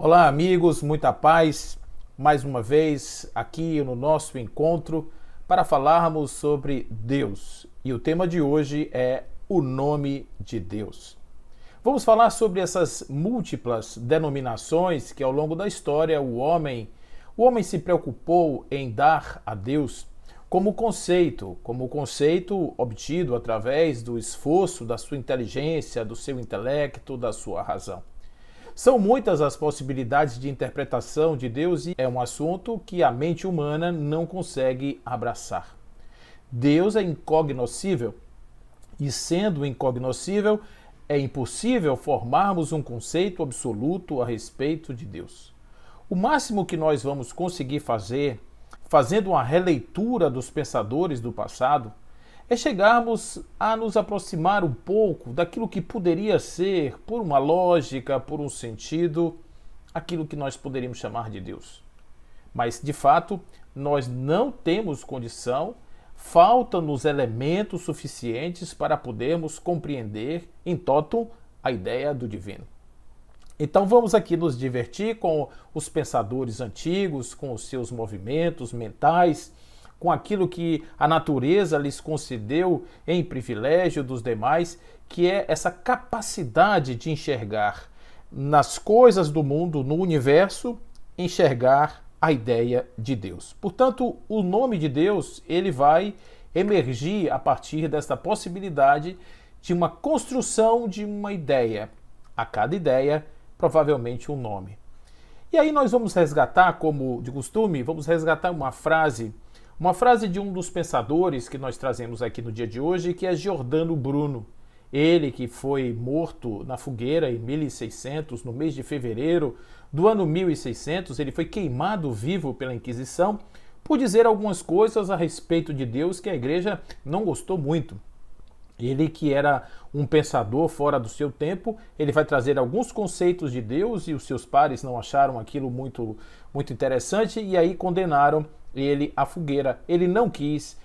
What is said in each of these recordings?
Olá, amigos, muita paz. Mais uma vez aqui no nosso encontro para falarmos sobre Deus. E o tema de hoje é o nome de Deus. Vamos falar sobre essas múltiplas denominações que ao longo da história o homem se preocupou em dar a Deus como conceito obtido através do esforço da sua inteligência, do seu intelecto, da sua razão. São muitas as possibilidades de interpretação de Deus e é um assunto que a mente humana não consegue abraçar. Deus é incognoscível e, sendo incognoscível, é impossível formarmos um conceito absoluto a respeito de Deus. O máximo que nós vamos conseguir fazer, fazendo uma releitura dos pensadores do passado, é chegarmos a nos aproximar um pouco daquilo que poderia ser, por uma lógica, por um sentido, aquilo que nós poderíamos chamar de Deus. Mas, de fato, nós não temos condição, faltam-nos elementos suficientes para podermos compreender em totum a ideia do divino. Então vamos aqui nos divertir com os pensadores antigos, com os seus movimentos mentais, com aquilo que a natureza lhes concedeu em privilégio dos demais, que é essa capacidade de enxergar nas coisas do mundo, no universo, enxergar a ideia de Deus. Portanto, o nome de Deus, ele vai emergir a partir desta possibilidade de uma construção de uma ideia. A cada ideia, provavelmente um nome. E aí nós vamos resgatar, como de costume, vamos resgatar uma frase de um dos pensadores que nós trazemos aqui no dia de hoje, que é Giordano Bruno. Ele que foi morto na fogueira em 1600, no mês de fevereiro do ano 1600, ele foi queimado vivo pela Inquisição por dizer algumas coisas a respeito de Deus que a igreja não gostou muito. Ele que era um pensador fora do seu tempo, ele vai trazer alguns conceitos de Deus e os seus pares não acharam aquilo muito interessante e aí condenaram ele à fogueira. Ele não quis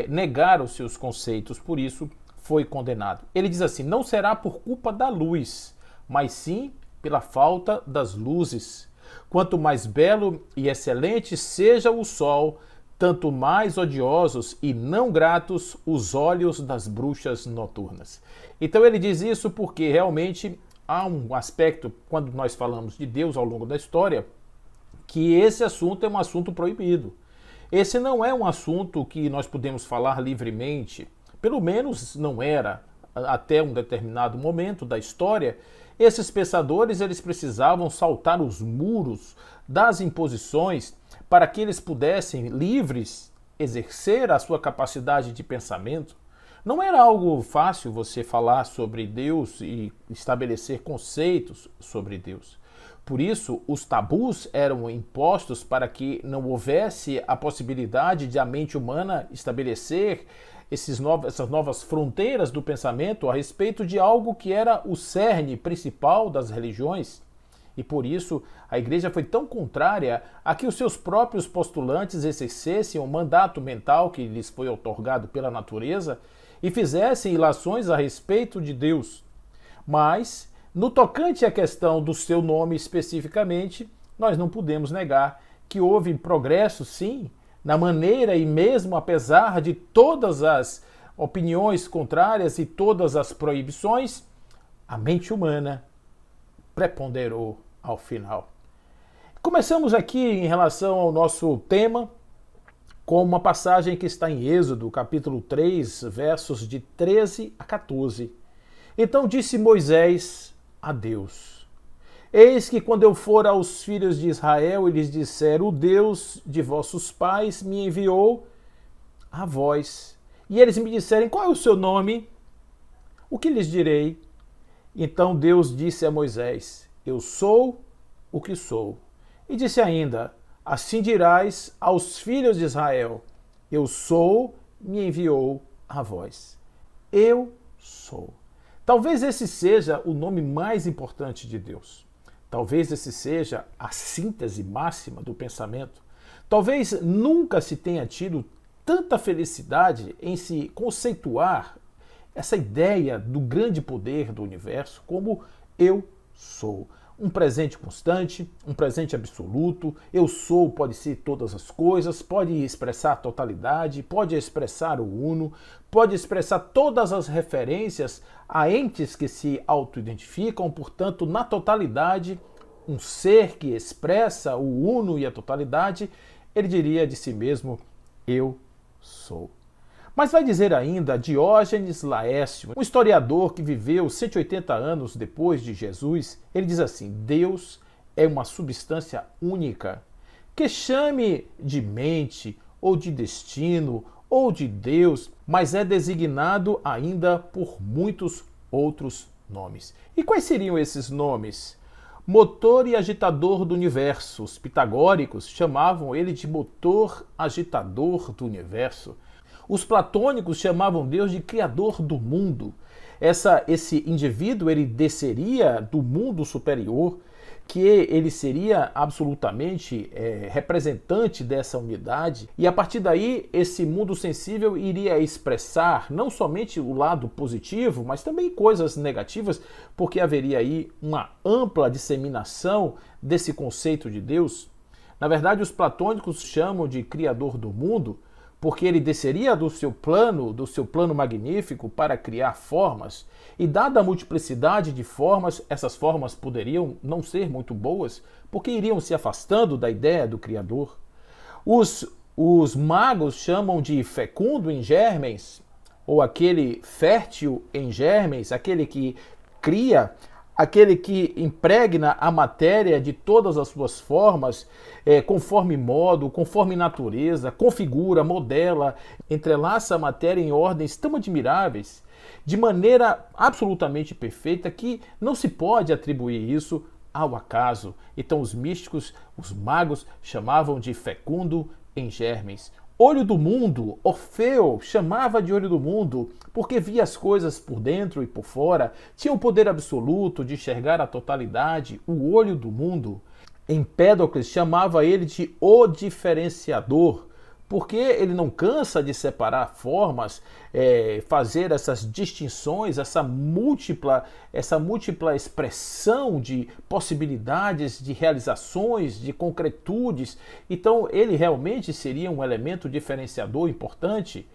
negar os seus conceitos, por isso foi condenado. Ele diz assim: não será por culpa da luz, mas sim pela falta das luzes. Quanto mais belo e excelente seja o sol, tanto mais odiosos e não gratos os olhos das bruxas noturnas. Então ele diz isso porque realmente há um aspecto, quando nós falamos de Deus ao longo da história, que esse assunto é um assunto proibido. Esse não é um assunto que nós podemos falar livremente, pelo menos não era até um determinado momento da história. Esses pensadores, eles precisavam saltar os muros das imposições para que eles pudessem, livres, exercer a sua capacidade de pensamento. Não era algo fácil você falar sobre Deus e estabelecer conceitos sobre Deus. Por isso, os tabus eram impostos para que não houvesse a possibilidade de a mente humana estabelecer essas novas fronteiras do pensamento a respeito de algo que era o cerne principal das religiões. E por isso a igreja foi tão contrária a que os seus próprios postulantes exercessem o mandato mental que lhes foi outorgado pela natureza e fizessem ilações a respeito de Deus. Mas, no tocante à questão do seu nome especificamente, nós não podemos negar que houve progresso, sim, na maneira e mesmo apesar de todas as opiniões contrárias e todas as proibições, a mente humana preponderou ao final. Começamos aqui em relação ao nosso tema com uma passagem que está em Êxodo, capítulo 3, versos de 13 a 14. Então disse Moisés a Deus: eis que quando eu for aos filhos de Israel e lhes disser, o Deus de vossos pais me enviou a vós, e eles me disserem, qual é o seu nome? O que lhes direi? Então Deus disse a Moisés, eu sou o que sou. E disse ainda, assim dirás aos filhos de Israel, eu sou, me enviou a vós. Eu sou. Talvez esse seja o nome mais importante de Deus. Talvez esse seja a síntese máxima do pensamento. Talvez nunca se tenha tido tanta felicidade em se conceituar essa ideia do grande poder do universo como eu sou. um presente constante, um presente absoluto. Eu sou pode ser todas as coisas, pode expressar a totalidade, pode expressar o uno, pode expressar todas as referências a entes que se auto-identificam, portanto, na totalidade, um ser que expressa o uno e a totalidade, ele diria de si mesmo, eu sou. Mas vai dizer ainda Diógenes Laércio, um historiador que viveu 180 anos depois de Jesus, ele diz assim, Deus é uma substância única, que chame de mente, ou de destino, ou de Deus, mas é designado ainda por muitos outros nomes. E quais seriam esses nomes? Motor e agitador do universo. Os pitagóricos chamavam ele de motor agitador do universo. Os platônicos chamavam Deus de criador do mundo. Esse indivíduo ele desceria do mundo superior, que ele seria absolutamente representante dessa unidade, e a partir daí esse mundo sensível iria expressar não somente o lado positivo, mas também coisas negativas, porque haveria aí uma ampla disseminação desse conceito de Deus. Na verdade, os platônicos chamam de criador do mundo, porque ele desceria do seu plano magnífico para criar formas, e dada a multiplicidade de formas, essas formas poderiam não ser muito boas, porque iriam se afastando da ideia do Criador. Os magos chamam de fecundo em germens, ou aquele fértil em germens, aquele que cria, aquele que impregna a matéria de todas as suas formas, conforme modo, conforme natureza, configura, modela, entrelaça a matéria em ordens tão admiráveis, de maneira absolutamente perfeita, que não se pode atribuir isso ao acaso. Então os místicos, os magos, chamavam de fecundo em germens. Olho do mundo, Orfeu chamava de olho do mundo, porque via as coisas por dentro e por fora, tinha o poder absoluto de enxergar a totalidade, o olho do mundo. Empédocles chamava ele de o diferenciador, porque ele não cansa de separar formas, fazer essas distinções, essa múltipla expressão de possibilidades, de realizações, de concretudes. Então ele realmente seria um elemento diferenciador importante.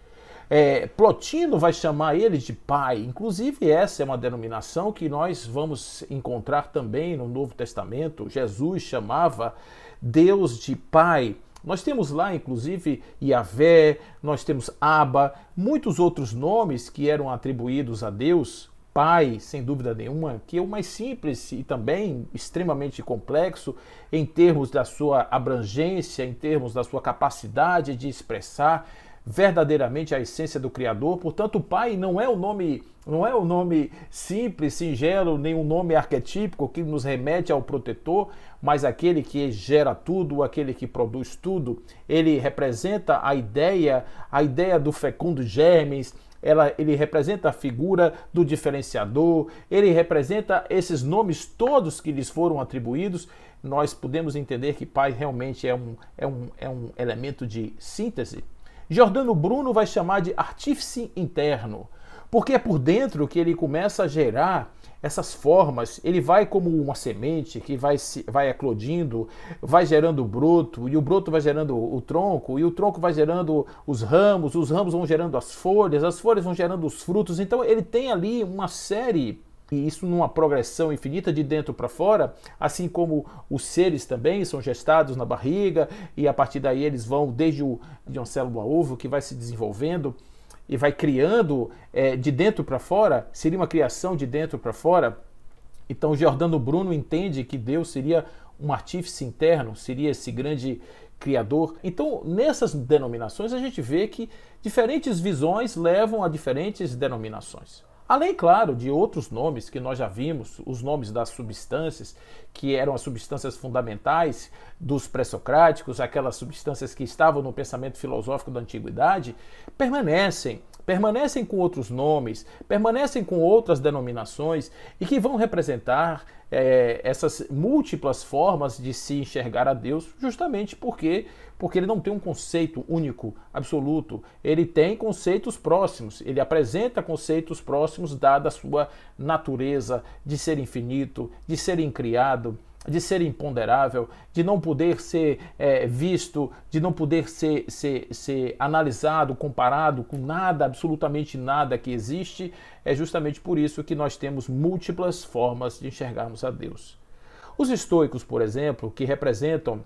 Plotino vai chamar ele de pai, inclusive essa é uma denominação que nós vamos encontrar também no Novo Testamento. Jesus chamava Deus de pai. Nós temos lá, inclusive, Yahvé, nós temos Abba, muitos outros nomes que eram atribuídos a Deus, Pai, sem dúvida nenhuma, que é o mais simples e também extremamente complexo em termos da sua abrangência, em termos da sua capacidade de expressar verdadeiramente a essência do Criador. Portanto, o Pai não é o nome simples, singelo, nem um nome arquetípico que nos remete ao protetor, mas aquele que gera tudo, aquele que produz tudo. Ele representa a ideia do fecundo germes, ele representa a figura do diferenciador, ele representa esses nomes todos que lhes foram atribuídos. Nós podemos entender que Pai realmente é um elemento de síntese. Giordano Bruno vai chamar de artífice interno, porque é por dentro que ele começa a gerar essas formas. Ele vai como uma semente que vai eclodindo, vai gerando o broto, e o broto vai gerando o tronco, e o tronco vai gerando os ramos vão gerando as folhas vão gerando os frutos. Então ele tem ali uma série, e isso numa progressão infinita de dentro para fora, assim como os seres também são gestados na barriga, e a partir daí eles vão desde uma célula ovo que vai se desenvolvendo e vai criando de dentro para fora, seria uma criação de dentro para fora. Então Giordano Bruno entende que Deus seria um artífice interno, seria esse grande criador. Então nessas denominações a gente vê que diferentes visões levam a diferentes denominações. Além, claro, de outros nomes que nós já vimos, os nomes das substâncias, que eram as substâncias fundamentais dos pré-socráticos, aquelas substâncias que estavam no pensamento filosófico da antiguidade, permanecem permanecem com outros nomes, permanecem com outras denominações e que vão representar essas múltiplas formas de se enxergar a Deus, justamente porque ele não tem um conceito único, absoluto. Ele tem conceitos próximos, ele apresenta conceitos próximos dada a sua natureza de ser infinito, de ser incriado, de ser imponderável, de não poder ser visto, de não poder ser analisado, comparado com nada, absolutamente nada que existe. É justamente por isso que nós temos múltiplas formas de enxergarmos a Deus. Os estoicos, por exemplo, que representam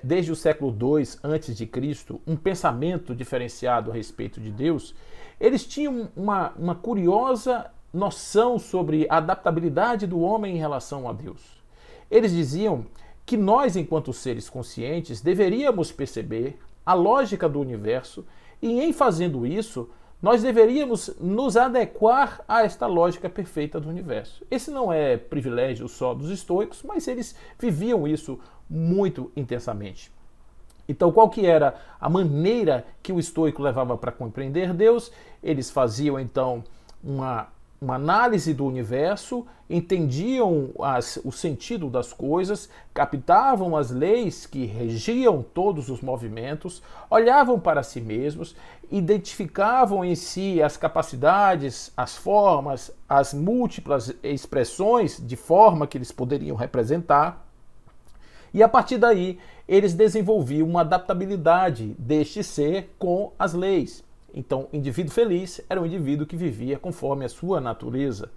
desde o século II a.C., um pensamento diferenciado a respeito de Deus, eles tinham uma curiosa noção sobre a adaptabilidade do homem em relação a Deus. Eles diziam que nós, enquanto seres conscientes, deveríamos perceber a lógica do universo e, em fazendo isso, nós deveríamos nos adequar a esta lógica perfeita do universo. Esse não é privilégio só dos estoicos, mas eles viviam isso muito intensamente. Então, qual que era a maneira que o estoico levava para compreender Deus? Eles faziam, então, uma análise do universo, entendiam o sentido das coisas, captavam as leis que regiam todos os movimentos, olhavam para si mesmos, identificavam em si as capacidades, as formas, as múltiplas expressões de forma que eles poderiam representar, e a partir daí eles desenvolviam uma adaptabilidade deste ser com as leis. Então, o indivíduo feliz era um indivíduo que vivia conforme a sua natureza.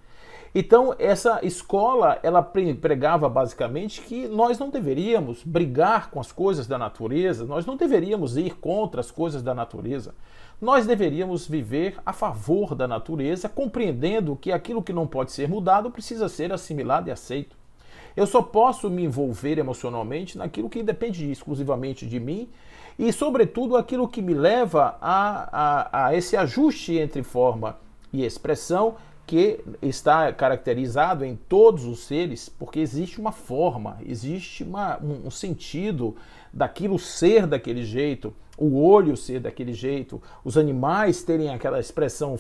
Então, essa escola, ela pregava basicamente que nós não deveríamos brigar com as coisas da natureza, nós não deveríamos ir contra as coisas da natureza. Nós deveríamos viver a favor da natureza, compreendendo que aquilo que não pode ser mudado precisa ser assimilado e aceito. Eu só posso me envolver emocionalmente naquilo que depende exclusivamente de mim e, sobretudo, aquilo que me leva a esse ajuste entre forma e expressão que está caracterizado em todos os seres, porque existe uma forma, existe um sentido daquilo ser daquele jeito, o olho ser daquele jeito, os animais terem aquela expressão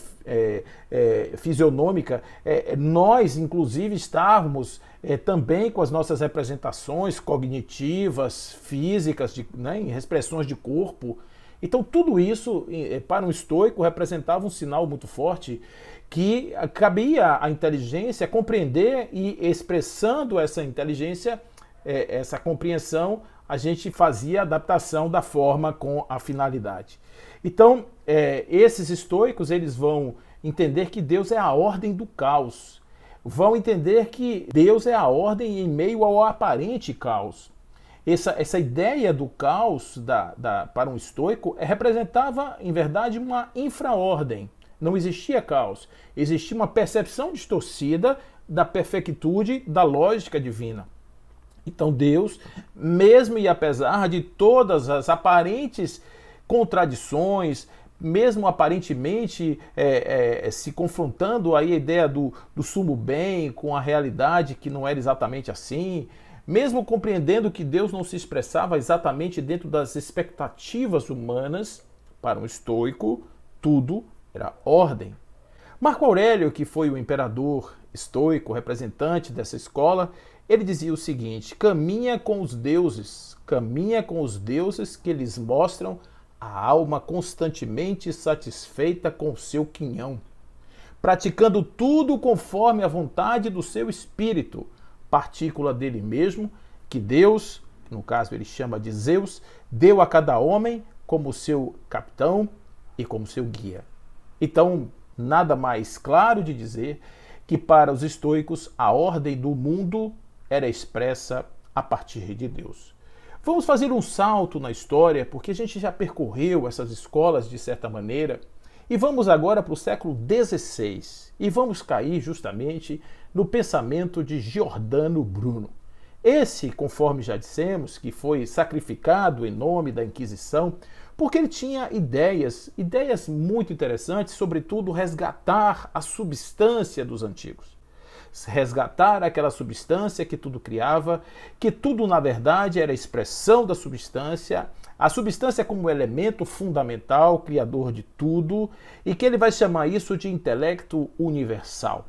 fisionômica, nós, inclusive, estarmos também com as nossas representações cognitivas, físicas, em expressões de corpo. Então, tudo isso, para um estoico, representava um sinal muito forte que cabia à inteligência compreender e, expressando essa inteligência, essa compreensão, a gente fazia a adaptação da forma com a finalidade. Então, esses estoicos, eles vão entender que Deus é a ordem do caos. Vão entender que Deus é a ordem em meio ao aparente caos. Essa ideia do caos para um estoico representava, em verdade, uma infraordem. Não existia caos. Existia uma percepção distorcida da perfeitude da lógica divina. Então Deus, mesmo e apesar de todas as aparentes contradições, mesmo aparentemente se confrontando aí a ideia do sumo bem com a realidade que não era exatamente assim, mesmo compreendendo que Deus não se expressava exatamente dentro das expectativas humanas, para um estoico, tudo era ordem. Marco Aurélio, que foi o imperador estoico, representante dessa escola, ele dizia o seguinte: caminha com os deuses que lhes mostram a alma constantemente satisfeita com o seu quinhão, praticando tudo conforme a vontade do seu espírito, partícula dele mesmo, que Deus, no caso ele chama de Zeus, deu a cada homem como seu capitão e como seu guia. Então, nada mais claro de dizer que para os estoicos a ordem do mundo era expressa a partir de Deus. Vamos fazer um salto na história, porque a gente já percorreu essas escolas de certa maneira, e vamos agora para o século XVI, e vamos cair justamente no pensamento de Giordano Bruno. Esse, conforme já dissemos, que foi sacrificado em nome da Inquisição, porque ele tinha ideias muito interessantes, sobretudo resgatar a substância dos antigos. resgatar aquela substância que tudo criava, que tudo na verdade era expressão da substância, a substância como elemento fundamental, criador de tudo, e que ele vai chamar isso de intelecto universal.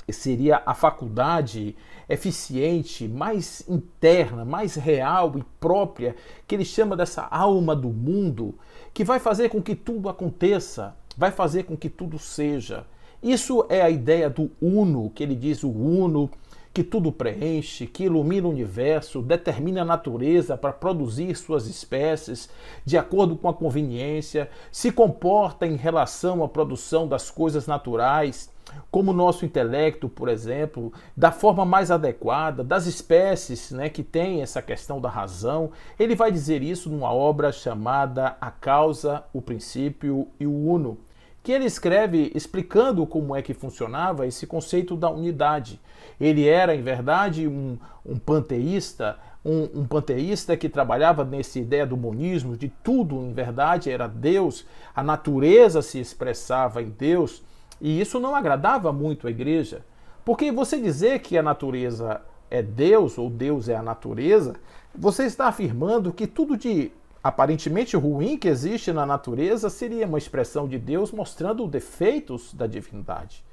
Seria a faculdade eficiente, mais interna, mais real e própria, que ele chama dessa alma do mundo, que vai fazer com que tudo aconteça, vai fazer com que tudo seja. Isso é a ideia do uno, que ele diz o uno, que tudo preenche, que ilumina o universo, determina a natureza para produzir suas espécies de acordo com a conveniência, se comporta em relação à produção das coisas naturais, como o nosso intelecto, por exemplo, da forma mais adequada, das espécies, né, que tem essa questão da razão. Ele vai dizer isso numa obra chamada A Causa, o Princípio e o Uno, que ele escreve explicando como é que funcionava esse conceito da unidade. Ele era, em verdade, um panteísta, um panteísta que trabalhava nessa ideia do monismo, de tudo, em verdade, era Deus, a natureza se expressava em Deus, e isso não agradava muito à igreja, porque você dizer que a natureza é Deus, ou Deus é a natureza, você está afirmando que tudo de aparentemente ruim que existe na natureza seria uma expressão de Deus mostrando defeitos da divindade.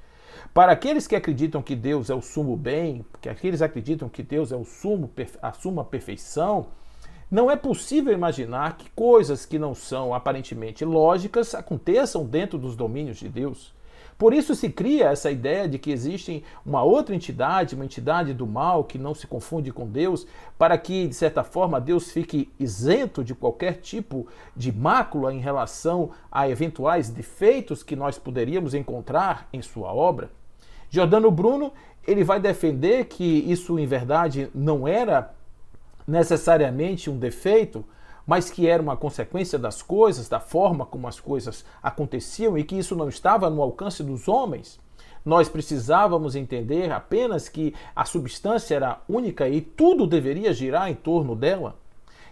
Para aqueles que acreditam que Deus é o sumo bem, que aqueles que acreditam que Deus é a suma perfeição, não é possível imaginar que coisas que não são aparentemente lógicas aconteçam dentro dos domínios de Deus. Por isso se cria essa ideia de que existe uma outra entidade, uma entidade do mal que não se confunde com Deus, para que, de certa forma, Deus fique isento de qualquer tipo de mácula em relação a eventuais defeitos que nós poderíamos encontrar em sua obra. Giordano Bruno, ele vai defender que isso, em verdade, não era necessariamente um defeito, mas que era uma consequência das coisas, da forma como as coisas aconteciam e que isso não estava no alcance dos homens. Nós precisávamos entender apenas que a substância era única e tudo deveria girar em torno dela.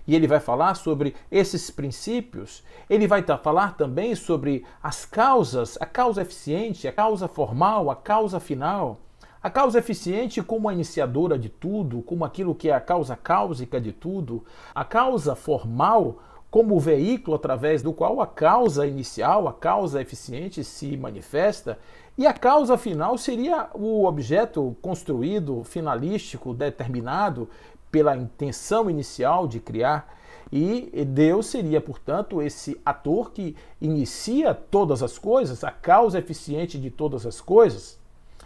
E ele vai falar sobre esses princípios, ele vai falar também sobre as causas, a causa eficiente, a causa formal, a causa final. A causa eficiente como a iniciadora de tudo, como aquilo que é a causa cáusica de tudo. A causa formal como o veículo através do qual a causa inicial, a causa eficiente se manifesta. E a causa final seria o objeto construído, finalístico, determinado pela intenção inicial de criar. E Deus seria, portanto, esse ator que inicia todas as coisas, a causa eficiente de todas as coisas.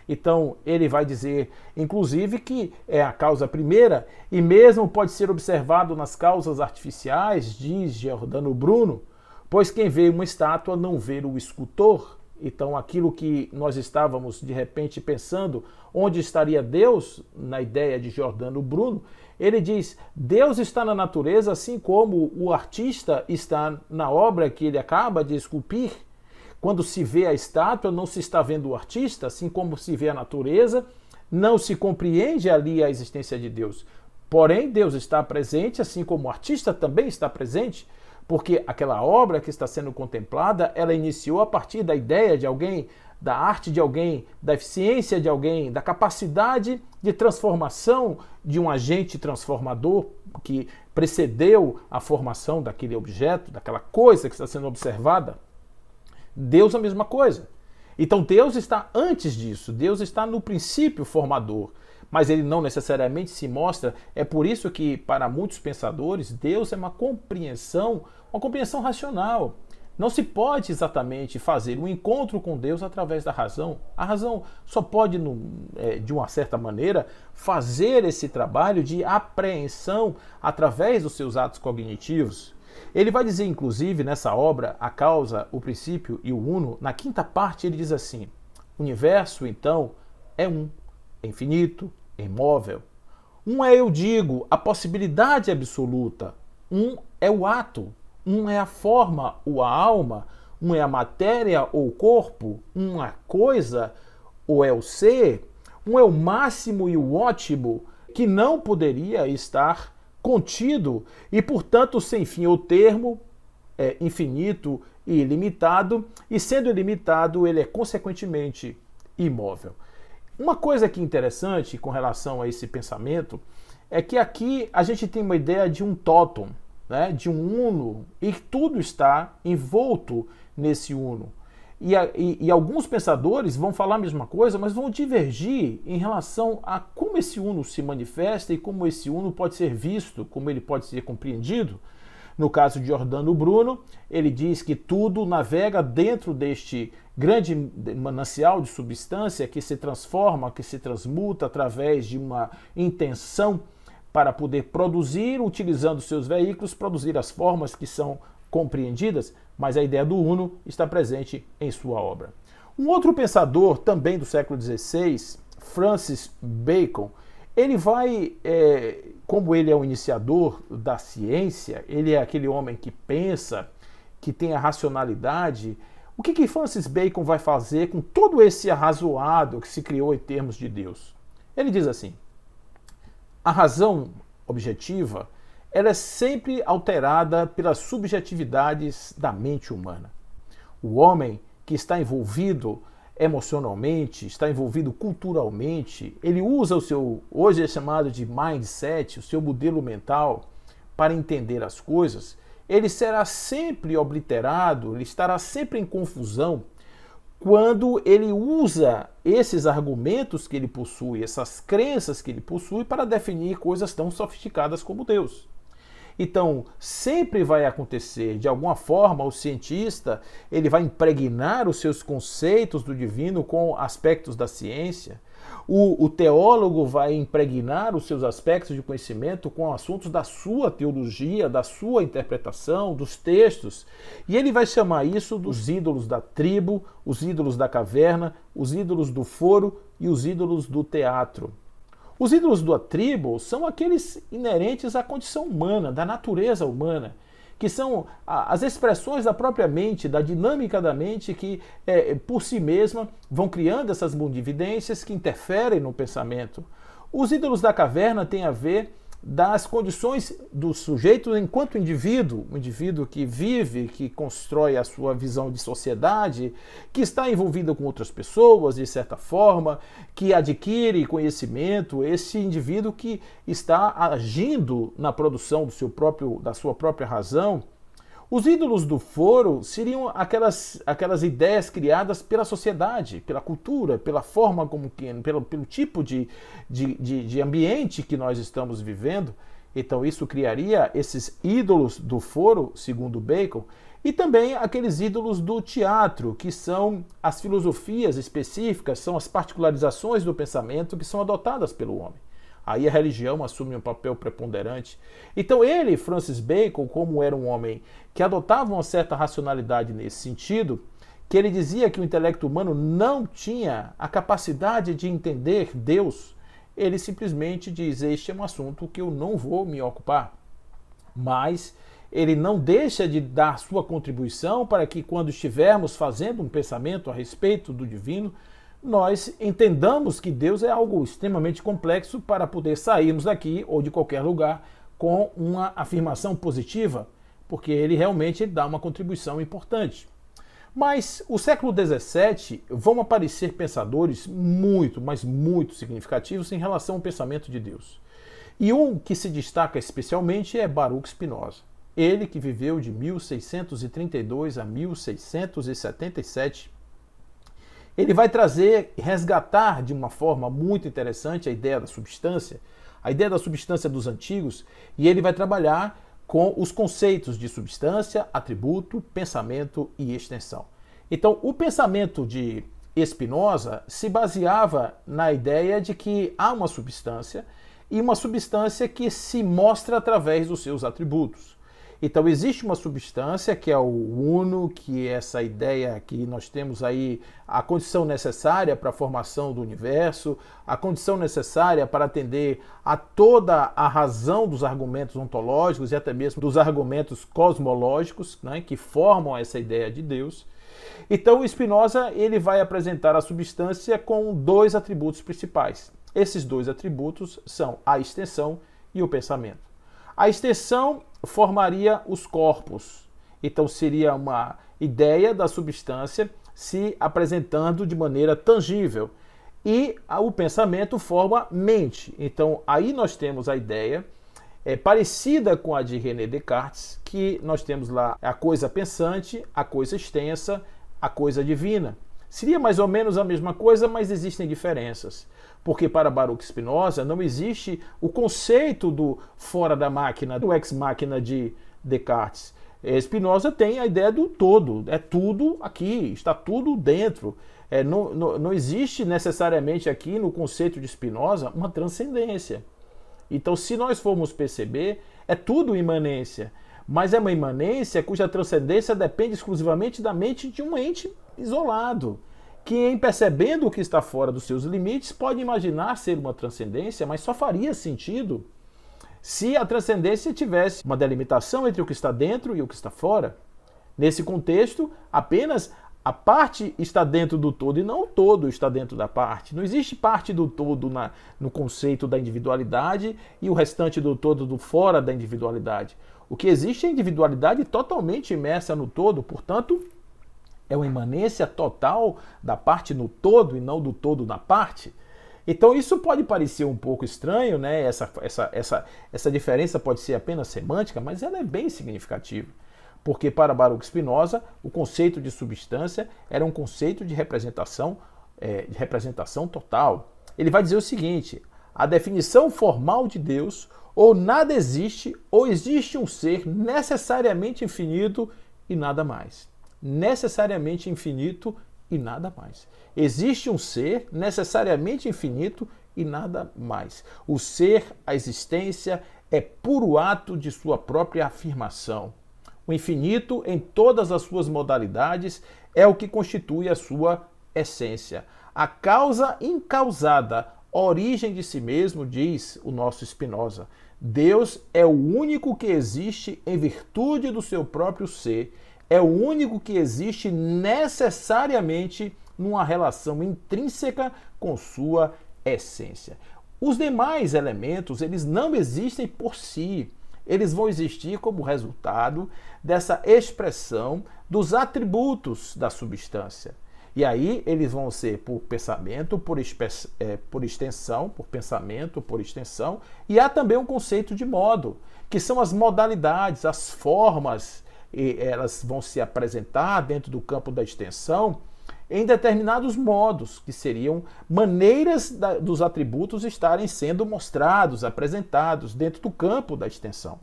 Então, ele vai dizer, inclusive, que é a causa primeira, e mesmo pode ser observado nas causas artificiais, diz Giordano Bruno, pois quem vê uma estátua não vê o escultor. Então, aquilo que nós estávamos, de repente, pensando, onde estaria Deus, na ideia de Giordano Bruno, ele diz, Deus está na natureza, assim como o artista está na obra que ele acaba de esculpir. Quando se vê a estátua, não se está vendo o artista, assim como se vê a natureza, não se compreende ali a existência de Deus. Porém, Deus está presente, assim como o artista também está presente, porque aquela obra que está sendo contemplada, ela iniciou a partir da ideia de alguém, da arte de alguém, da eficiência de alguém, da capacidade de transformação de um agente transformador que precedeu a formação daquele objeto, daquela coisa que está sendo observada. Deus é a mesma coisa. Então Deus está antes disso, Deus está no princípio formador, mas ele não necessariamente se mostra. É por isso que para muitos pensadores Deus é uma compreensão racional. Não se pode exatamente fazer um encontro com Deus através da razão. A razão só pode, de uma certa maneira, fazer esse trabalho de apreensão através dos seus atos cognitivos. Ele vai dizer, inclusive, nessa obra, A Causa, o Princípio e o Uno, na quinta parte ele diz assim, o universo, então, é infinito, é imóvel. Um é, eu digo, a possibilidade absoluta. Um é o ato. Um é a forma ou a alma. Um é a matéria ou o corpo. Uma coisa ou é o ser. Um é o máximo e o ótimo, que não poderia estar contido e, portanto, sem fim ou termo, é infinito e ilimitado, e sendo ilimitado, ele é consequentemente imóvel. Uma coisa que é interessante com relação a esse pensamento é que aqui a gente tem uma ideia de um totum, né, de um uno, e tudo está envolto nesse uno. E alguns pensadores vão falar a mesma coisa, mas vão divergir em relação a como esse uno se manifesta e como esse uno pode ser visto, como ele pode ser compreendido. No caso de Giordano Bruno, ele diz que tudo navega dentro deste grande manancial de substância que se transforma, que se transmuta através de uma intenção para poder produzir, utilizando seus veículos, produzir as formas que são compreendidas, mas a ideia do uno está presente em sua obra. Um outro pensador, também do século XVI, Francis Bacon, ele vai, como ele é o iniciador da ciência, ele é aquele homem que pensa, que tem a racionalidade. O que Francis Bacon vai fazer com todo esse arrazoado que se criou em termos de Deus? Ele diz assim: a razão objetiva, ela é sempre alterada pelas subjetividades da mente humana. O homem que está envolvido emocionalmente, está envolvido culturalmente, ele usa o seu, hoje é chamado de mindset, o seu modelo mental, para entender as coisas. Ele será sempre obliterado, ele estará sempre em confusão quando ele usa esses argumentos que ele possui, essas crenças que ele possui, para definir coisas tão sofisticadas como Deus. Então, sempre vai acontecer, de alguma forma, o cientista ele vai impregnar os seus conceitos do divino com aspectos da ciência. O teólogo vai impregnar os seus aspectos de conhecimento com assuntos da sua teologia, da sua interpretação, dos textos. E ele vai chamar isso dos ídolos da tribo, os ídolos da caverna, os ídolos do foro e os ídolos do teatro. Os ídolos da tribo são aqueles inerentes à condição humana, da natureza humana, que são as expressões da própria mente, da dinâmica da mente, que por si mesma vão criando essas mundividências que interferem no pensamento. Os ídolos da caverna têm a ver das condições do sujeito enquanto indivíduo, um indivíduo que vive, que constrói a sua visão de sociedade, que está envolvido com outras pessoas, de certa forma, que adquire conhecimento, esse indivíduo que está agindo na produção da sua própria razão. Os ídolos do foro seriam aquelas ideias criadas pela sociedade, pela cultura, pela forma como pelo tipo de ambiente que nós estamos vivendo. Então isso criaria esses ídolos do foro, segundo Bacon, e também aqueles ídolos do teatro, que são as filosofias específicas, são as particularizações do pensamento que são adotadas pelo homem. Aí a religião assume um papel preponderante. Então ele, Francis Bacon, como era um homem que adotava uma certa racionalidade nesse sentido, que ele dizia que o intelecto humano não tinha a capacidade de entender Deus, ele simplesmente diz: este é um assunto que eu não vou me ocupar. Mas ele não deixa de dar sua contribuição para que, quando estivermos fazendo um pensamento a respeito do divino, nós entendamos que Deus é algo extremamente complexo para poder sairmos daqui ou de qualquer lugar com uma afirmação positiva, porque ele realmente dá uma contribuição importante. Mas o século XVII vão aparecer pensadores muito, mas muito significativos em relação ao pensamento de Deus. E um que se destaca especialmente é Baruch Spinoza. Ele que viveu de 1632 a 1677, ele vai resgatar de uma forma muito interessante a ideia da substância dos antigos, e ele vai trabalhar com os conceitos de substância, atributo, pensamento e extensão. Então, o pensamento de Spinoza se baseava na ideia de que há uma substância, e uma substância que se mostra através dos seus atributos. Então existe uma substância que é o uno, que é essa ideia que nós temos aí, a condição necessária para a formação do universo, a condição necessária para atender a toda a razão dos argumentos ontológicos e até mesmo dos argumentos cosmológicos, né, que formam essa ideia de Deus. Então Spinoza ele vai apresentar a substância com dois atributos principais. Esses dois atributos são a extensão e o pensamento. A extensão formaria os corpos. Então seria uma ideia da substância se apresentando de maneira tangível. e o pensamento forma mente. Então, aí nós temos a ideia parecida com a de René Descartes, que nós temos lá a coisa pensante, a coisa extensa, a coisa divina. Seria mais ou menos a mesma coisa, mas existem diferenças. Porque para Baruch Spinoza não existe o conceito do fora da máquina, do ex machina de Descartes. Spinoza tem a ideia do todo, é tudo aqui, está tudo dentro. Não existe necessariamente aqui no conceito de Spinoza uma transcendência. Então, se nós formos perceber, é tudo imanência, mas é uma imanência cuja transcendência depende exclusivamente da mente de um ente isolado, que em percebendo o que está fora dos seus limites pode imaginar ser uma transcendência, mas só faria sentido se a transcendência tivesse uma delimitação entre o que está dentro e o que está fora. Nesse contexto, apenas a parte está dentro do todo e não o todo está dentro da parte. Não existe parte do todo no conceito da individualidade e o restante do todo do fora da individualidade. O que existe é a individualidade totalmente imersa no todo, portanto, é uma imanência total da parte no todo e não do todo na parte. Então isso pode parecer um pouco estranho, né? Essa diferença pode ser apenas semântica, mas ela é bem significativa. Porque para Baruch Spinoza, o conceito de substância era um conceito de representação total. Ele vai dizer o seguinte: a definição formal de Deus, ou nada existe, ou existe um ser necessariamente infinito e nada mais. Necessariamente infinito e nada mais. Existe um ser necessariamente infinito e nada mais. O ser, a existência, é puro ato de sua própria afirmação. O infinito, em todas as suas modalidades, é o que constitui a sua essência. A causa incausada, origem de si mesmo, diz o nosso Spinoza. Deus é o único que existe em virtude do seu próprio ser. É o único que existe necessariamente numa relação intrínseca com sua essência. Os demais elementos, eles não existem por si. Eles vão existir como resultado dessa expressão dos atributos da substância. E aí eles vão ser por pensamento, por extensão, por pensamento, por extensão. E há também um conceito de modo, que são as modalidades, as formas, e elas vão se apresentar dentro do campo da extensão em determinados modos, que seriam maneiras dos atributos estarem sendo mostrados, apresentados dentro do campo da extensão.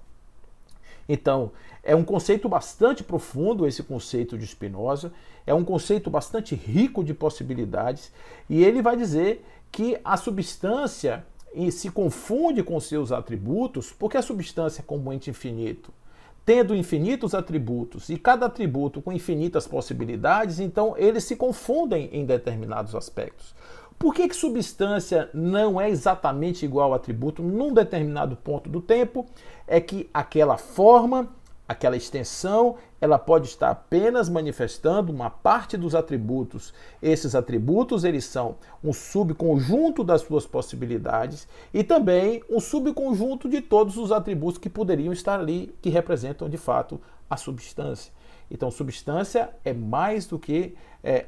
Então, é um conceito bastante profundo esse conceito de Spinoza, é um conceito bastante rico de possibilidades, e ele vai dizer que a substância se confunde com seus atributos, porque a substância é como um ente infinito, tendo infinitos atributos e cada atributo com infinitas possibilidades, então eles se confundem em determinados aspectos. Por que substância não é exatamente igual a atributo num determinado ponto do tempo? É que aquela forma, aquela extensão, ela pode estar apenas manifestando uma parte dos atributos. Esses atributos, eles são um subconjunto das suas possibilidades e também um subconjunto de todos os atributos que poderiam estar ali, que representam de fato a substância. Então, substância é mais do que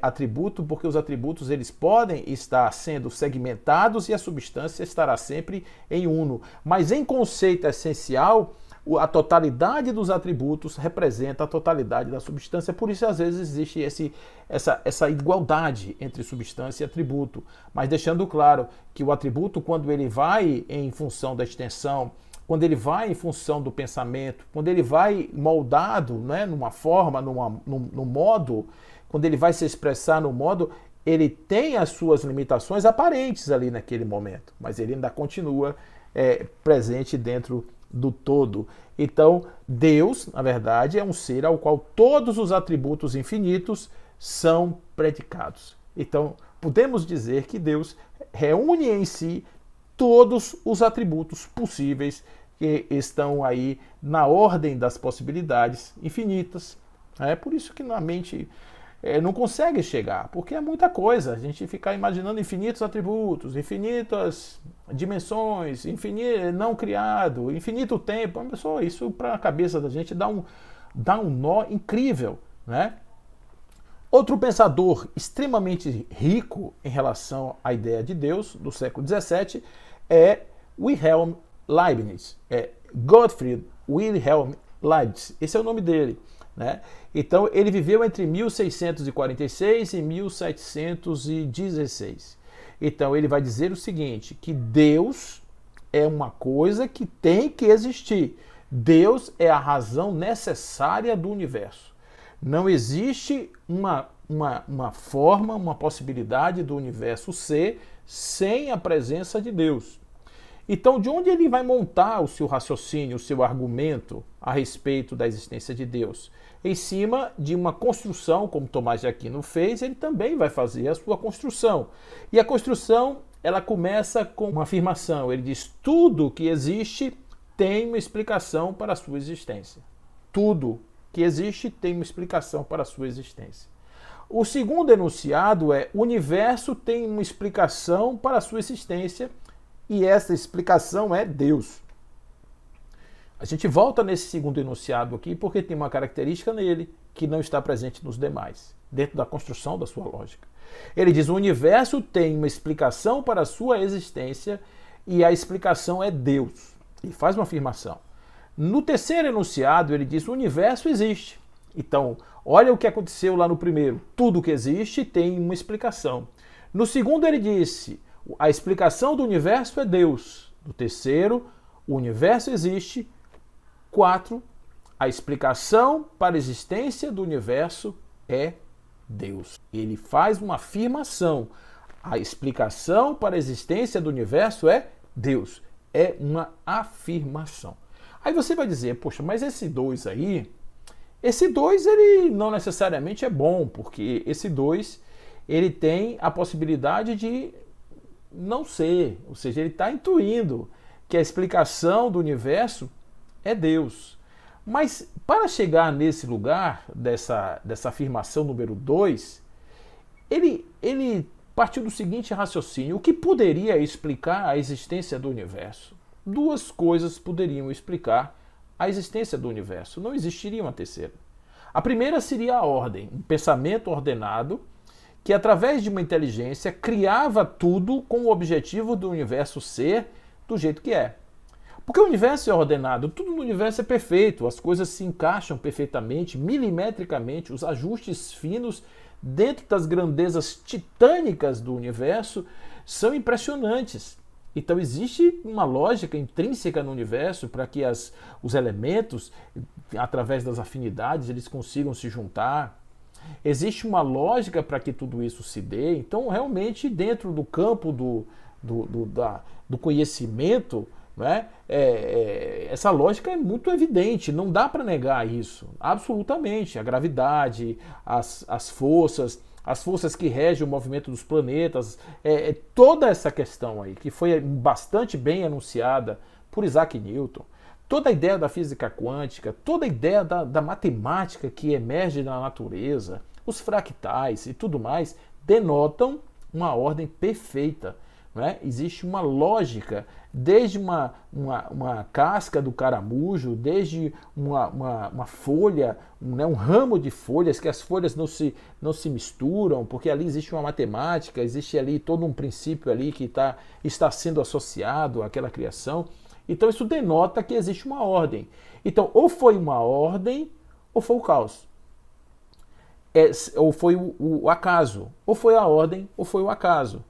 atributo, porque os atributos eles podem estar sendo segmentados e a substância estará sempre em uno. Mas em conceito essencial, a totalidade dos atributos representa a totalidade da substância, por isso às vezes existe essa igualdade entre substância e atributo, mas deixando claro que o atributo, quando ele vai em função da extensão, quando ele vai em função do pensamento, quando ele vai moldado, né, numa forma, num modo, quando ele vai se expressar no modo, ele tem as suas limitações aparentes ali naquele momento, mas ele ainda continua presente dentro do todo. Então, Deus, na verdade, é um ser ao qual todos os atributos infinitos são predicados. Então, podemos dizer que Deus reúne em si todos os atributos possíveis que estão aí na ordem das possibilidades infinitas. É por isso que na mente não consegue chegar, porque é muita coisa. A gente ficar imaginando infinitos atributos, infinitas dimensões, infinito não criado, infinito tempo. Pessoal, isso para a cabeça da gente dá um nó incrível, né? Outro pensador extremamente rico em relação à ideia de Deus do século XVII é Wilhelm Leibniz, Gottfried Wilhelm Leibniz, esse é o nome dele, né? Então ele viveu entre 1646 e 1716. Então ele vai dizer o seguinte, que Deus é uma coisa que tem que existir. Deus é a razão necessária do universo. Não existe uma forma, uma possibilidade do universo ser sem a presença de Deus. Então, de onde ele vai montar o seu raciocínio, o seu argumento a respeito da existência de Deus? Em cima de uma construção, como Tomás de Aquino fez, ele também vai fazer a sua construção. E a construção, ela começa com uma afirmação. Ele diz, tudo que existe tem uma explicação para a sua existência. Tudo que existe tem uma explicação para a sua existência. O segundo enunciado é, o universo tem uma explicação para a sua existência, e essa explicação é Deus. A gente volta nesse segundo enunciado aqui porque tem uma característica nele que não está presente nos demais, dentro da construção da sua lógica. Ele diz, o universo tem uma explicação para a sua existência e a explicação é Deus. E faz uma afirmação. No terceiro enunciado ele diz, o universo existe. Então, olha o que aconteceu lá no primeiro. Tudo que existe tem uma explicação. No segundo ele disse, a explicação do universo é Deus. No terceiro, o universo existe. 4, a explicação para a existência do universo é Deus. Ele faz uma afirmação. A explicação para a existência do universo é Deus. É uma afirmação. Aí você vai dizer, poxa, mas esse 2 aí, esse 2 ele não necessariamente é bom, porque esse 2 ele tem a possibilidade de não ser, ou seja, ele está intuindo que a explicação do universo é Deus. Mas para chegar nesse lugar, dessa afirmação número 2, ele partiu do seguinte raciocínio, o que poderia explicar a existência do universo? Duas coisas poderiam explicar a existência do universo, não existiria uma terceira. A primeira seria a ordem, um pensamento ordenado, que através de uma inteligência criava tudo com o objetivo do universo ser do jeito que é. Porque o universo é ordenado, tudo no universo é perfeito, as coisas se encaixam perfeitamente, milimetricamente, os ajustes finos dentro das grandezas titânicas do universo são impressionantes. Então existe uma lógica intrínseca no universo para que os elementos, através das afinidades, eles consigam se juntar. Existe uma lógica para que tudo isso se dê. Então, realmente, dentro do campo do conhecimento, né, essa lógica é muito evidente, não dá para negar isso, absolutamente. A gravidade, as forças que regem o movimento dos planetas, toda essa questão aí, que foi bastante bem anunciada por Isaac Newton, toda a ideia da física quântica, toda a ideia da matemática que emerge na natureza, os fractais e tudo mais, denotam uma ordem perfeita. Né? Existe uma lógica, desde uma casca do caramujo, desde uma folha, um ramo de folhas, que as folhas não se misturam, porque ali existe uma matemática, existe ali todo um princípio ali que está sendo associado àquela criação. Então isso denota que existe uma ordem. Então, ou foi uma ordem, ou foi o caos. Ou foi o acaso. Ou foi a ordem, ou foi o acaso.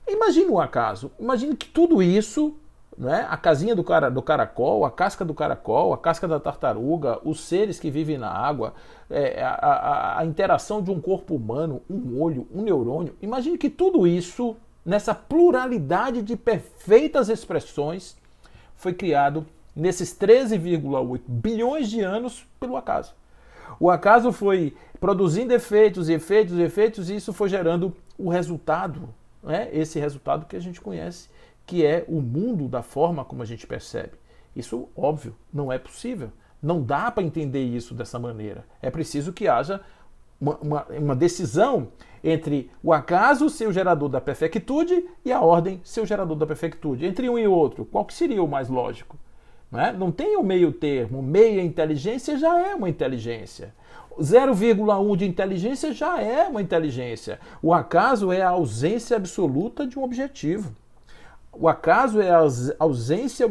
Imagine um acaso. Imagine que tudo isso, né, a casinha do caracol, a casca do caracol, a casca da tartaruga, os seres que vivem na água, a interação de um corpo humano, um olho, um neurônio. Imagine que tudo isso, nessa pluralidade de perfeitas expressões, foi criado nesses 13,8 bilhões de anos pelo acaso. O acaso foi produzindo efeitos, e isso foi gerando o resultado, né? Esse resultado que a gente conhece, que é o mundo da forma como a gente percebe. Isso, óbvio, não é possível. Não dá para entender isso dessa maneira. É preciso que haja uma decisão entre o acaso ser o gerador da perfectude e a ordem ser o gerador da perfectude. Entre um e outro, qual que seria o mais lógico? né? Não tem o meio termo. Meia inteligência já é uma inteligência. 0,1 de inteligência já é uma inteligência. O acaso é a ausência absoluta de um objetivo. O acaso é a ausência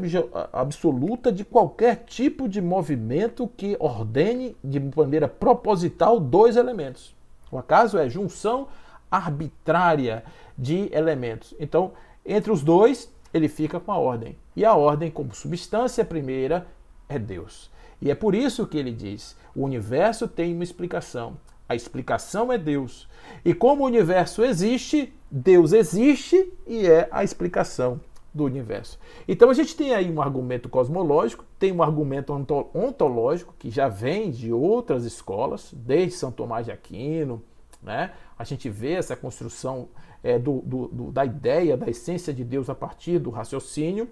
absoluta de qualquer tipo de movimento que ordene de maneira proposital dois elementos. O acaso é junção arbitrária de elementos. Então, entre os dois, ele fica com a ordem. E a ordem, como substância primeira, é Deus. E é por isso que ele diz: o universo tem uma explicação. A explicação é Deus. E como o universo existe, Deus existe e é a explicação do universo. Então a gente tem aí um argumento cosmológico, tem um argumento ontológico, que já vem de outras escolas, desde São Tomás de Aquino, né? A gente vê essa construção da ideia, da essência de Deus a partir do raciocínio.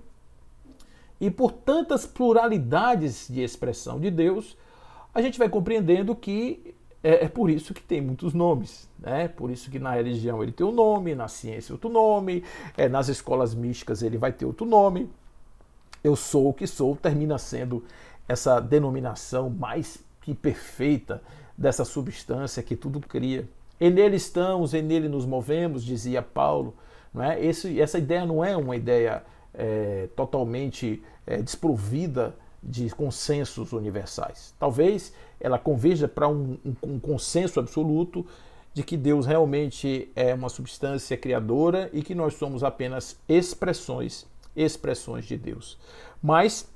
E por tantas pluralidades de expressão de Deus, a gente vai compreendendo que é por isso que tem muitos nomes, né? Por isso que na religião ele tem um nome, na ciência outro nome, nas escolas místicas ele vai ter outro nome. Eu sou o que sou termina sendo essa denominação mais que perfeita dessa substância que tudo cria. E nele estamos, e nele nos movemos, dizia Paulo. Não é? Essa ideia não é uma ideia totalmente desprovida de consensos universais. Talvez ela converja para um consenso absoluto de que Deus realmente é uma substância criadora e que nós somos apenas expressões de Deus. Mas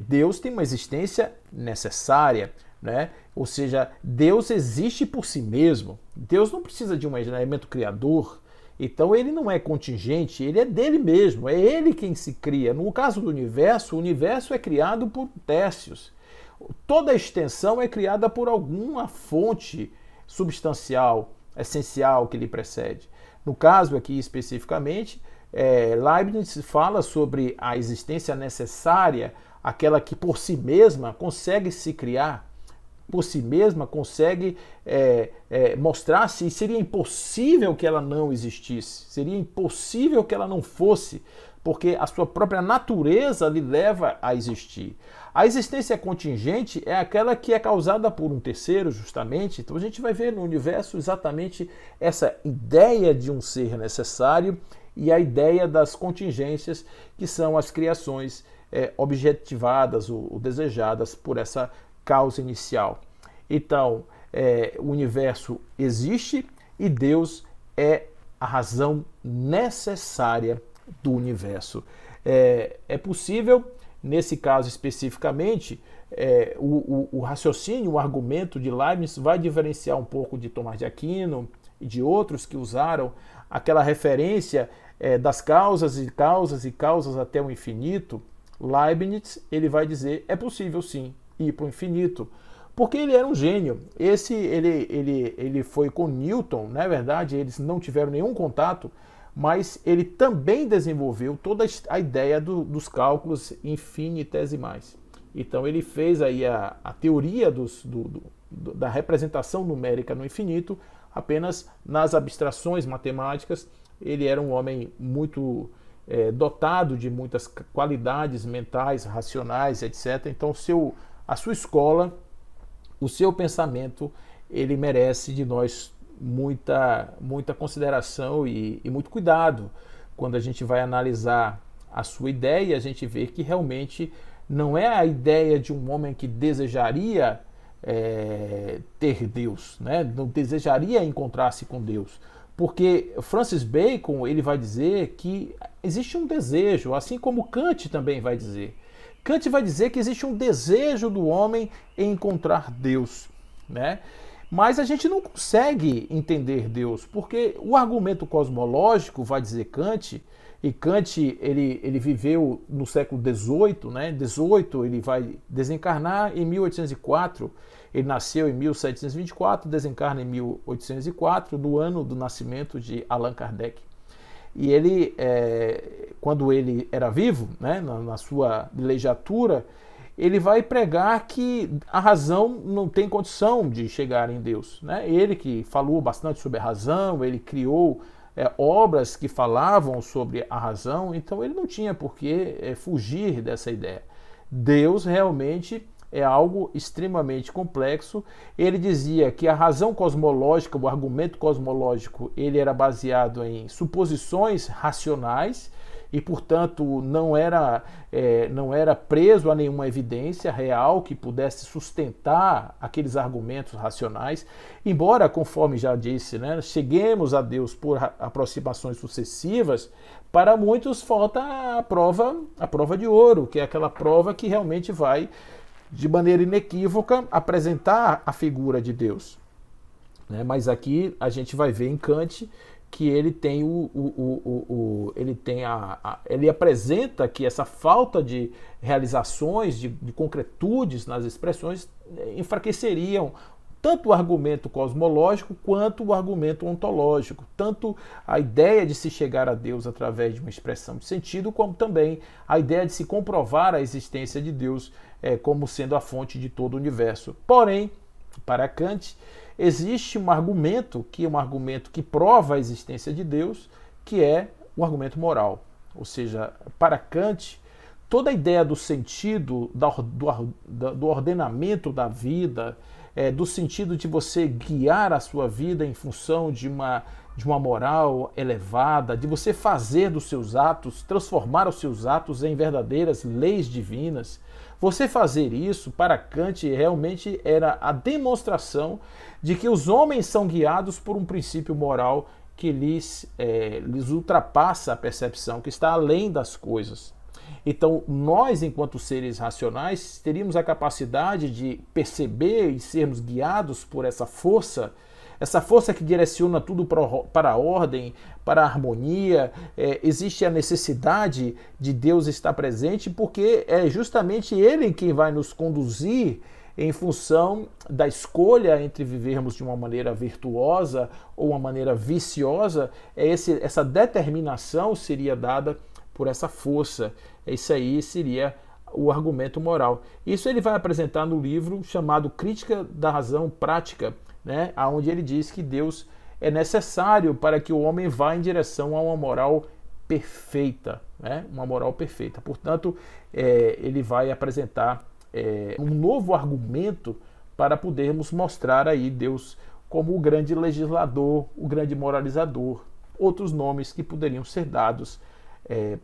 Deus tem uma existência necessária, né? Ou seja, Deus existe por si mesmo. Deus não precisa de um elemento criador. Então ele não é contingente, ele é dele mesmo, é ele quem se cria. No caso do universo, o universo é criado por tércios. Toda a extensão é criada por alguma fonte substancial, essencial que lhe precede. No caso aqui especificamente, Leibniz fala sobre a existência necessária, aquela que por si mesma consegue se criar, por si mesma consegue mostrar se seria impossível que ela não existisse, seria impossível que ela não fosse, porque a sua própria natureza lhe leva a existir. A existência contingente é aquela que é causada por um terceiro, justamente. Então a gente vai ver no universo exatamente essa ideia de um ser necessário e a ideia das contingências, que são as criações objetivadas ou desejadas por essa causa inicial. Então, o universo existe e Deus é a razão necessária do universo. É possível, nesse caso especificamente, o raciocínio, o argumento de Leibniz vai diferenciar um pouco de Tomás de Aquino e de outros que usaram aquela referência das causas e causas e causas até o infinito. Leibniz ele vai dizer: é possível sim ir para o infinito, porque ele era um gênio. Ele foi com Newton, na verdade eles não tiveram nenhum contato, mas ele também desenvolveu toda a ideia dos cálculos infinitesimais. Então ele fez aí a teoria da representação numérica no infinito apenas nas abstrações matemáticas. Ele era um homem muito dotado de muitas qualidades mentais, racionais, etc. Então a sua escola, o seu pensamento, ele merece de nós muita consideração e muito cuidado quando a gente vai analisar a sua ideia. A gente vê que realmente não é a ideia de um homem que desejaria ter Deus, né? Não desejaria encontrar-se com Deus, porque Francis Bacon ele vai dizer que existe um desejo, assim como Kant também vai dizer. Kant vai dizer que existe um desejo do homem em encontrar Deus, né? Mas a gente não consegue entender Deus, porque o argumento cosmológico, vai dizer Kant, e Kant ele viveu no século XVIII, né? Ele vai desencarnar em 1804, ele nasceu em 1724, desencarna em 1804, no ano do nascimento de Allan Kardec. E ele, quando ele era vivo, né, na sua legislatura, ele vai pregar que a razão não tem condição de chegar em Deus, né? Ele que falou bastante sobre a razão, ele criou obras que falavam sobre a razão, então ele não tinha por que fugir dessa ideia. Deus realmente é algo extremamente complexo. Ele dizia que a razão cosmológica, o argumento cosmológico, ele era baseado em suposições racionais e, portanto, não era preso a nenhuma evidência real que pudesse sustentar aqueles argumentos racionais. Embora, conforme já disse, né, cheguemos a Deus por aproximações sucessivas, para muitos falta a prova de ouro, que é aquela prova que realmente vai, de maneira inequívoca, apresentar a figura de Deus. Mas aqui a gente vai ver em Kant que ele tem ele apresenta que essa falta de realizações, de concretudes nas expressões, enfraqueceriam tanto o argumento cosmológico quanto o argumento ontológico, tanto a ideia de se chegar a Deus através de uma expressão de sentido, como também a ideia de se comprovar a existência de Deus como sendo a fonte de todo o universo. Porém, para Kant, existe um argumento que prova a existência de Deus, que é o argumento moral. Ou seja, para Kant, toda a ideia do sentido, do ordenamento da vida, do sentido de você guiar a sua vida em função de uma moral elevada, de você fazer dos seus atos, transformar os seus atos em verdadeiras leis divinas. Você fazer isso, para Kant, realmente era a demonstração de que os homens são guiados por um princípio moral que lhes ultrapassa a percepção, que está além das coisas. Então, nós, enquanto seres racionais, teríamos a capacidade de perceber e sermos guiados por essa força que direciona tudo para a ordem, para a harmonia. Existe a necessidade de Deus estar presente, porque é justamente Ele quem vai nos conduzir em função da escolha entre vivermos de uma maneira virtuosa ou uma maneira viciosa. Essa determinação seria dada por essa força. Isso aí seria o argumento moral. Isso ele vai apresentar no livro chamado Crítica da Razão Prática, onde ele diz que Deus é necessário para que o homem vá em direção a uma moral perfeita, uma moral perfeita. Portanto, ele vai apresentar um novo argumento para podermos mostrar aí Deus como o grande legislador, o grande moralizador, outros nomes que poderiam ser dados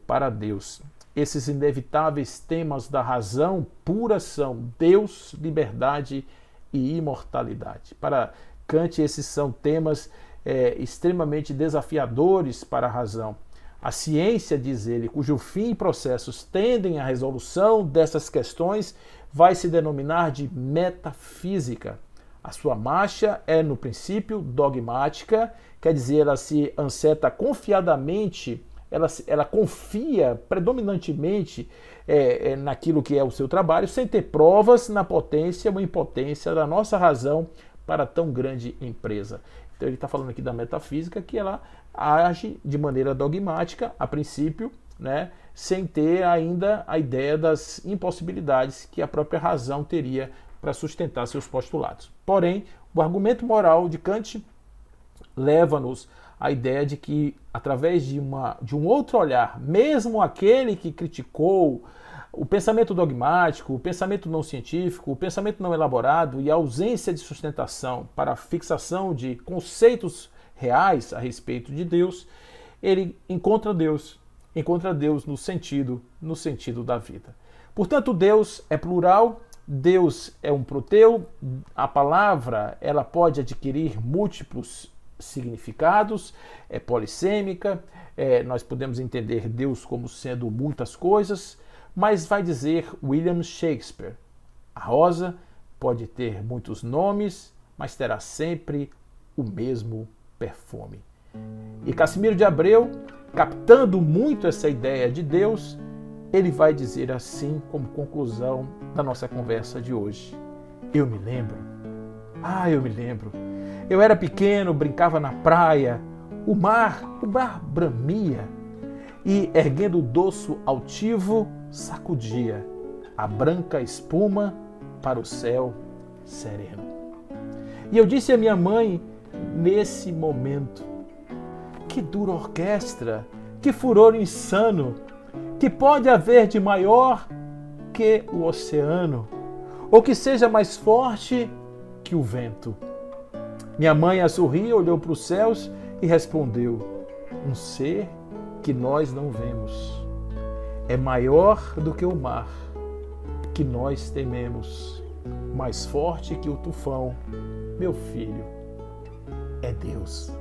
para Deus. Esses inevitáveis temas da razão pura são Deus, liberdade e imortalidade. Para Kant, esses são temas extremamente desafiadores para a razão. A ciência, diz ele, cujo fim e processos tendem à resolução dessas questões, vai se denominar de metafísica. A sua marcha é, no princípio, dogmática, quer dizer, ela se anseta confiadamente, ela confia predominantemente naquilo que é o seu trabalho, sem ter provas na potência ou impotência da nossa razão para tão grande empresa. Então ele está falando aqui da metafísica, que ela age de maneira dogmática, a princípio, sem ter ainda a ideia das impossibilidades que a própria razão teria para sustentar seus postulados. Porém, o argumento moral de Kant leva-nos à ideia de que, através de um outro olhar, mesmo aquele que criticou o pensamento dogmático, o pensamento não científico, o pensamento não elaborado e a ausência de sustentação para a fixação de conceitos reais a respeito de Deus, ele encontra Deus no sentido da vida. Portanto, Deus é plural, Deus é um proteu, a palavra ela pode adquirir múltiplos significados, é polissêmica, nós podemos entender Deus como sendo muitas coisas, mas vai dizer William Shakespeare, a rosa pode ter muitos nomes, mas terá sempre o mesmo perfume. E Casimiro de Abreu, captando muito essa ideia de Deus, ele vai dizer assim como conclusão da nossa conversa de hoje: eu me lembro, eu era pequeno, brincava na praia, o mar bramia e, erguendo o dorso altivo, sacudia a branca espuma para o céu sereno. E eu disse à minha mãe, nesse momento, Que dura orquestra, que furor insano, que pode haver de maior que o oceano, ou que seja mais forte que o vento? Minha mãe a sorrir, olhou para os céus e respondeu: um ser que nós não vemos. É maior do que o mar, que nós tememos, mais forte que o tufão. Meu filho, é Deus.